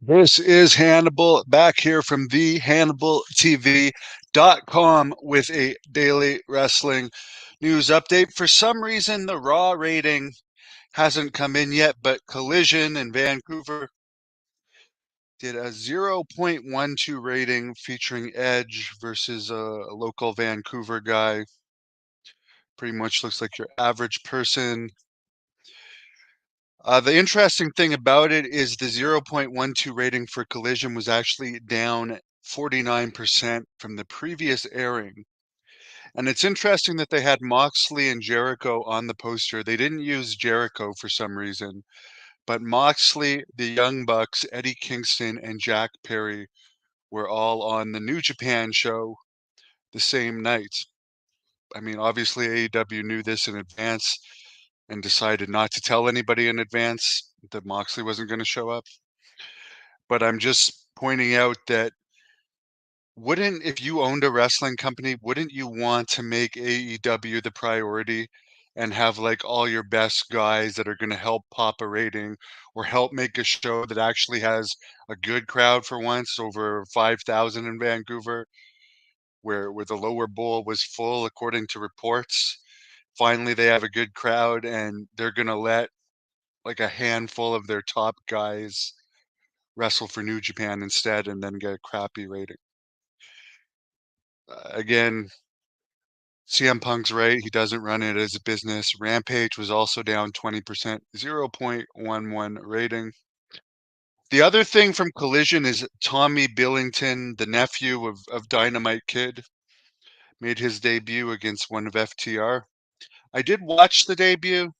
This is Hannibal back here from the HannibalTV.com with a daily wrestling news update. For some reason, the Raw rating hasn't come in yet, but Collision in Vancouver did a 0.12 rating featuring Edge versus a local Vancouver guy. Pretty much looks like your average person. The interesting thing about it is the 0.12 rating for Collision was actually down 49% from the previous airing. And it's interesting that they had Moxley and Jericho on the poster. They didn't use Jericho for some reason, but Moxley, the Young Bucks, Eddie Kingston, and Jack Perry were all on the New Japan show the same night. I mean, obviously AEW knew this in advance and decided not to tell anybody in advance that Moxley wasn't going to show up. But I'm just pointing out that wouldn't, if you owned a wrestling company, wouldn't you want to make AEW the priority and have like all your best guys that are going to help pop a rating or help make a show that actually has a good crowd for once, over 5,000 in Vancouver, where the lower bowl was full according to reports. Finally, they have a good crowd and they're going to let like a handful of their top guys wrestle for New Japan instead and then get a crappy rating. Again, CM Punk's right. He doesn't run it as a business. Rampage was also down 20%, 0.11 rating. The other thing from Collision is Tommy Billington, the nephew of Dynamite Kid, made his debut against one of FTR. I did watch the debut.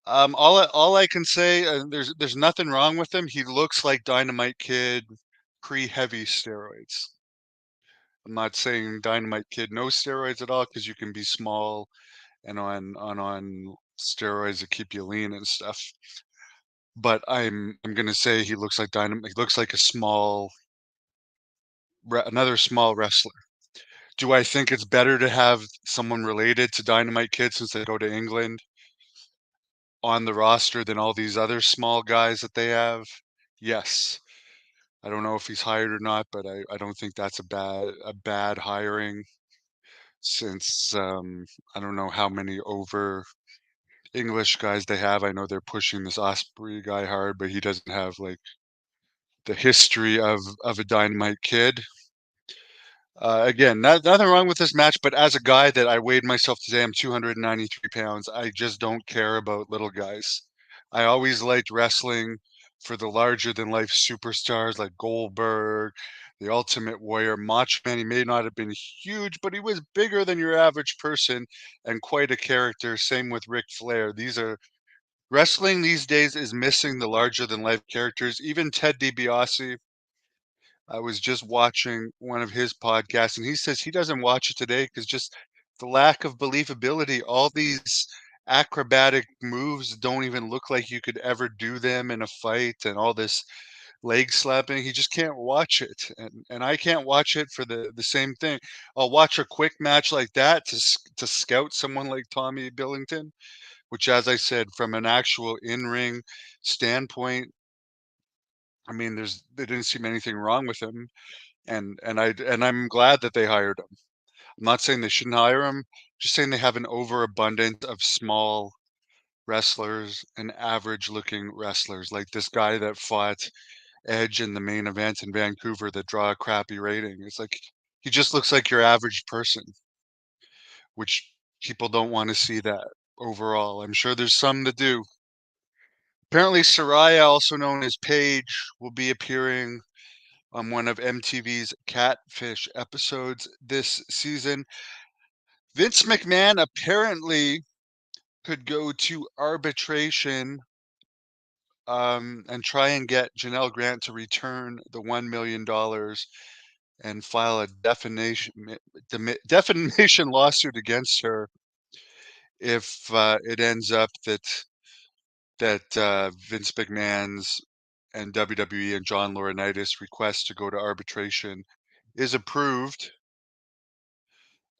All I can say, there's nothing wrong with him. He looks like Dynamite Kid pre-heavy steroids. I'm not saying Dynamite Kid no steroids at all because you can be small and on steroids that keep you lean and stuff. But I'm gonna say he looks like Dynamite. He looks like a another small wrestler. Do I think it's better to have someone related to Dynamite Kid since they go to England on the roster than all these other small guys that they have? Yes. I don't know if he's hired or not, but I don't think that's a bad hiring since I don't know how many over English guys they have. I know they're pushing this Osprey guy hard, but he doesn't have like the history of a Dynamite Kid. Again, nothing wrong with this match, but as a guy that I weighed myself today, I'm 293 pounds. I just don't care about little guys. I always liked wrestling for the larger than life superstars like Goldberg, the Ultimate Warrior, Macho Man. He may not have been huge, but he was bigger than your average person and quite a character. Same with Ric Flair. These are Wrestling these days is missing the larger than life characters. Even Ted DiBiase, I was just watching one of his podcasts, and he says he doesn't watch it today because just the lack of believability. All these acrobatic moves don't even look like you could ever do them in a fight, and all this leg slapping. He just can't watch it, and I can't watch it for the same thing. I'll watch a quick match like that to scout someone like Tommy Billington, which, as I said, from an actual in-ring standpoint, I mean, there didn't seem anything wrong with him, and I'm glad that they hired him. I'm not saying they shouldn't hire him, just saying they have an overabundance of small wrestlers and average-looking wrestlers, like this guy that fought Edge in the main event in Vancouver that draw a crappy rating. It's like he just looks like your average person, which people don't want to see that overall. I'm sure there's some that do. Apparently, Soraya, also known as Paige, will be appearing on one of MTV's Catfish episodes this season. Vince McMahon apparently could go to arbitration and try and get Janelle Grant to return the $1 million and file a defamation lawsuit against her if it ends up that Vince McMahon's and WWE and John Laurinaitis' request to go to arbitration is approved,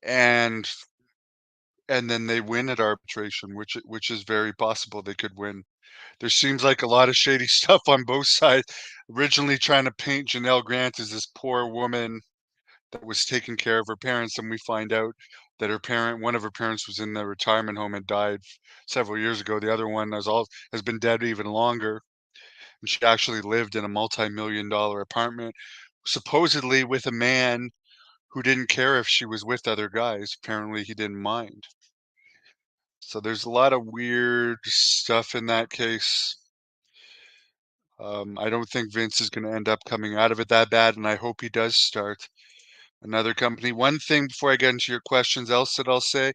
and then they win at arbitration, which is very possible they could win. There seems like a lot of shady stuff on both sides. originally trying to paint Janelle Grant as this poor woman that was taking care of her parents, and we find out that one of her parents was in the retirement home and died several years ago. The other one has been dead even longer, and she actually lived in a multi-million-dollar apartment, supposedly with a man who didn't care if she was with other guys. Apparently, he didn't mind. So there's a lot of weird stuff in that case. I don't think Vince is going to end up coming out of it that bad, and I hope he does start another company. One thing before I get into your questions, else that I'll say,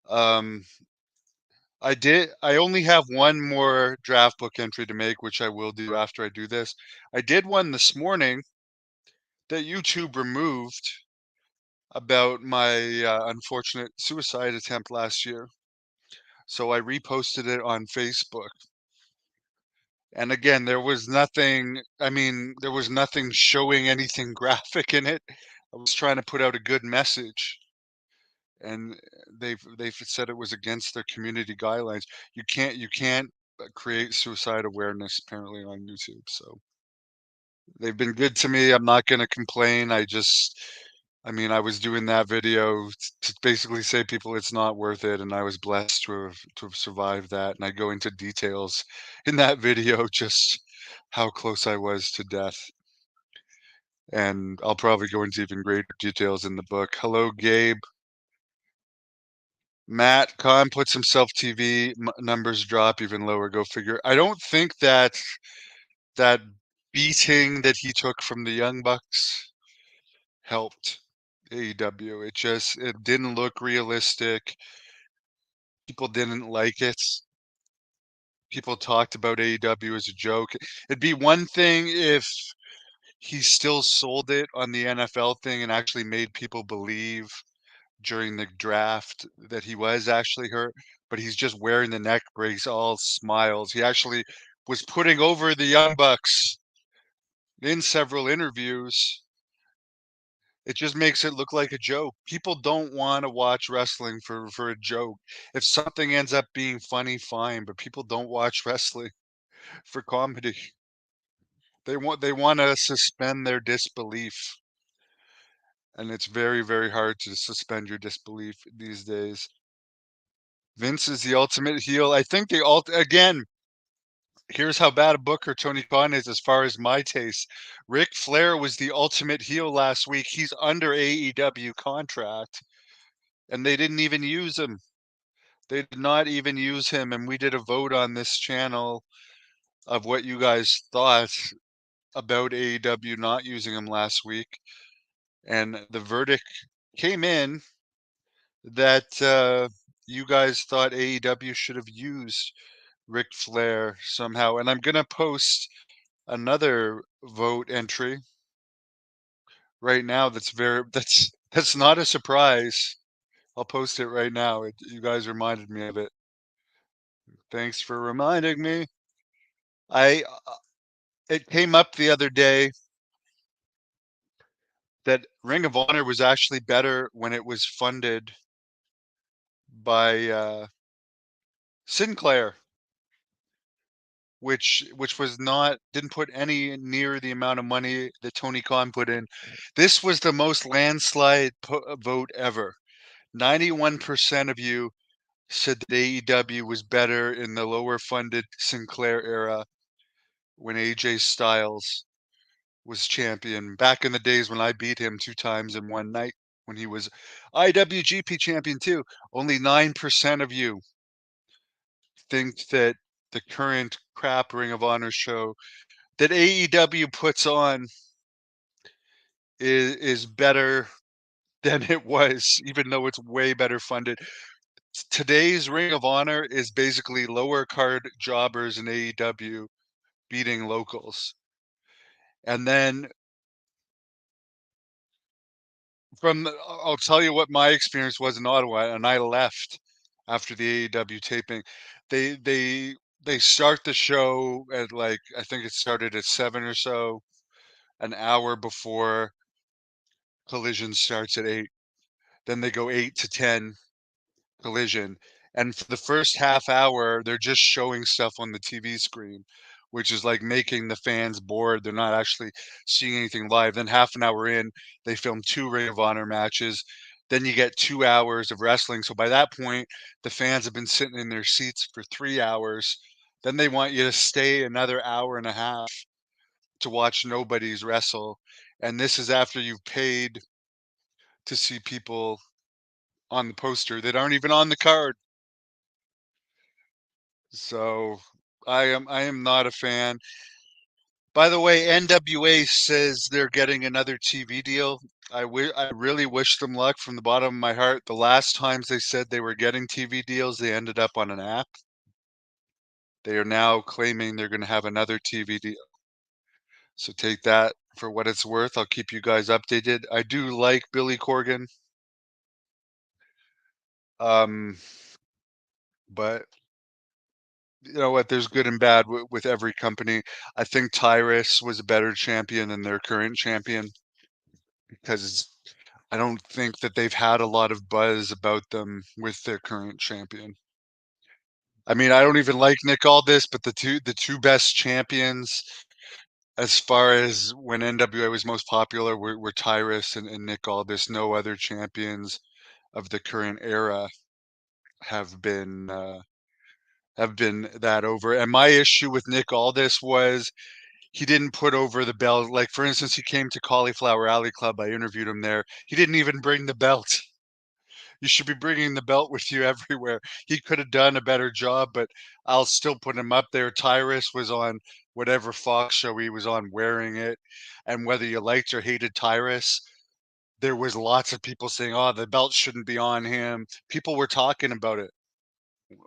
um, I only have one more draft book entry to make, which I will do after I do this. I did one this morning that YouTube removed about my unfortunate suicide attempt last year. So I reposted it on Facebook. And again, there was nothing showing anything graphic in it. I was trying to put out a good message, and they've said it was against their community guidelines. You can't create suicide awareness apparently on YouTube. So they've been good to me. I'm not going to complain. I was doing that video to basically say people it's not worth it, and I was blessed to have survived that. And I go into details in that video just how close I was to death. And I'll probably go into even greater details in the book. Hello, Gabe. Matt Khan puts himself TV numbers drop even lower. Go figure. I don't think that beating that he took from the Young Bucks helped AEW. It didn't look realistic. People didn't like it. People talked about AEW as a joke. It'd be one thing if he still sold it on the NFL thing and actually made people believe during the draft that he was actually hurt, but he's just wearing the neck brace, all smiles. He actually was putting over the Young Bucks in several interviews. It just makes it look like a joke. People don't want to watch wrestling for a joke. If something ends up being funny, fine, but people don't watch wrestling for comedy. They want to suspend their disbelief, and it's very, very hard to suspend your disbelief these days. Vince is the ultimate heel. I think again, here's how bad a booker Tony Khan is as far as my taste. Ric Flair was the ultimate heel last week. He's under AEW contract, and they didn't even use him. They did not even use him, and we did a vote on this channel of what you guys thought about AEW not using him last week, and the verdict came in that you guys thought AEW should have used Ric Flair somehow, and I'm gonna post another vote entry right now that's not a surprise. I'll post it right now. You guys reminded me of it. Thanks for reminding me. I It came up the other day that Ring of Honor was actually better when it was funded by Sinclair, which was not didn't put any near the amount of money that Tony Khan put in. This was the most landslide vote ever. 91% of you said that AEW was better in the lower funded Sinclair era when AJ Styles was champion. Back in the days when I beat him 2 times in one night when he was IWGP champion too. Only 9% of you think that the current crap Ring of Honor show that AEW puts on is better than it was, even though it's way better funded. Today's Ring of Honor is basically lower card jobbers in AEW beating locals. And then I'll tell you what my experience was in Ottawa, and I left after the AEW taping. They they they start the show at like I think it started at 7 or so, an hour before Collision starts at 8. Then they go 8 to 10 Collision, and for the first half hour, they're just showing stuff on the TV screen. which is like making the fans bored. They're not actually seeing anything live. Then half an hour in, they film 2 Ring of Honor matches. Then you get 2 hours of wrestling. So by that point, the fans have been sitting in their seats for 3 hours. Then they want you to stay another hour and a half to watch nobodies wrestle. And this is after you've paid to see people on the poster that aren't even on the card. So I am not a fan. By the way, NWA says they're getting another TV deal. I really wish them luck from the bottom of my heart. The last times they said they were getting TV deals, they ended up on an app. They are now claiming they're going to have another TV deal. So take that for what it's worth. I'll keep you guys updated. I do like Billy Corgan. Um, but you know what? There's good and bad with every company. I think Tyrus was a better champion than their current champion because I don't think that they've had a lot of buzz about them with their current champion. I mean, I don't even like Nick Aldis, but the two best champions as far as when NWA was most popular were Tyrus and Nick Aldis. No other champions of the current era have been that over. And my issue with Nick Aldis was he didn't put over the belt. Like for instance, he came to Cauliflower Alley Club. I interviewed him there. He didn't even bring the belt. You should be bringing the belt with you everywhere. He could have done a better job, but I'll still put him up there. Tyrus was on whatever Fox show he was on wearing it. And whether you liked or hated Tyrus, there was lots of people saying, oh, the belt shouldn't be on him. People were talking about it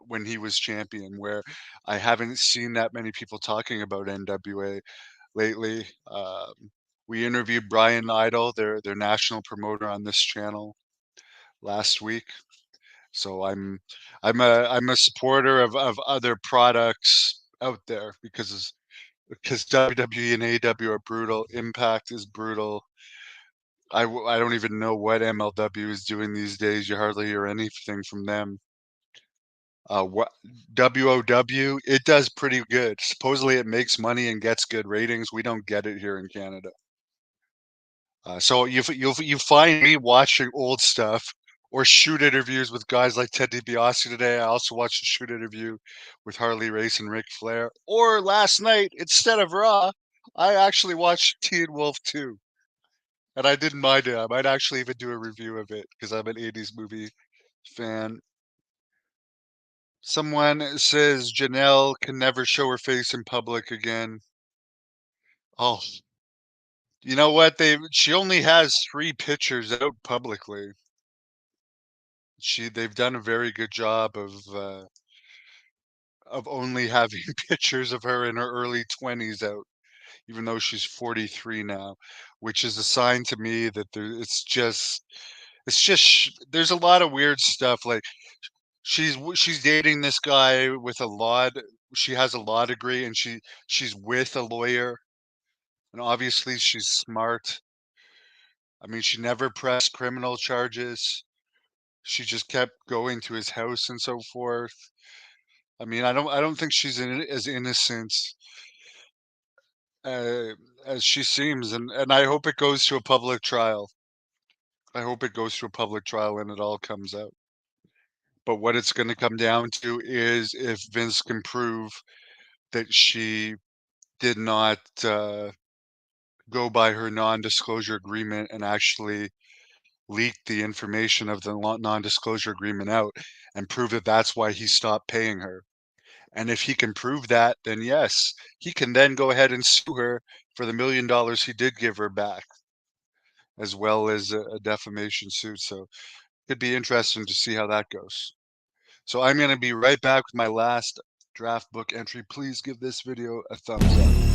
when he was champion, where I haven't seen that many people talking about NWA lately. We interviewed Brian Idol, their national promoter on this channel last week. So I'm a supporter of other products out there because WWE and AEW are brutal. Impact is brutal. I don't even know what MLW is doing these days. You hardly hear anything from them. What WOW, it does pretty good. Supposedly it makes money and gets good ratings. We don't get it here in Canada. So you find me watching old stuff or shoot interviews with guys like Ted DiBiase today. I also watched a shoot interview with Harley Race and Ric Flair. Or last night, instead of Raw, I actually watched Teen Wolf 2. And I didn't mind it. I might actually even do a review of it because I'm an 80s movie fan. Someone says Janelle can never show her face in public again. Oh, you know what? She only has 3 pictures out publicly. They've done a very good job of only having pictures of her in her early 20s out, even though she's 43 now, which is a sign to me that there's a lot of weird stuff. Like she's dating this guy with a law. She has a law degree, and she's with a lawyer, and obviously she's smart. I mean, she never pressed criminal charges. She just kept going to his house and so forth. I mean, I don't think she's as innocent uh, as she seems, and I hope it goes to a public trial. I hope it goes to a public trial and it all comes out. But what it's going to come down to is if Vince can prove that she did not go by her non-disclosure agreement and actually leak the information of the non-disclosure agreement out and prove that that's why he stopped paying her. And if he can prove that, then yes, he can then go ahead and sue her for the $1 million he did give her back, as well as a defamation suit. So it could be interesting to see how that goes. So I'm going to be right back with my last draft book entry. Please give this video a thumbs up.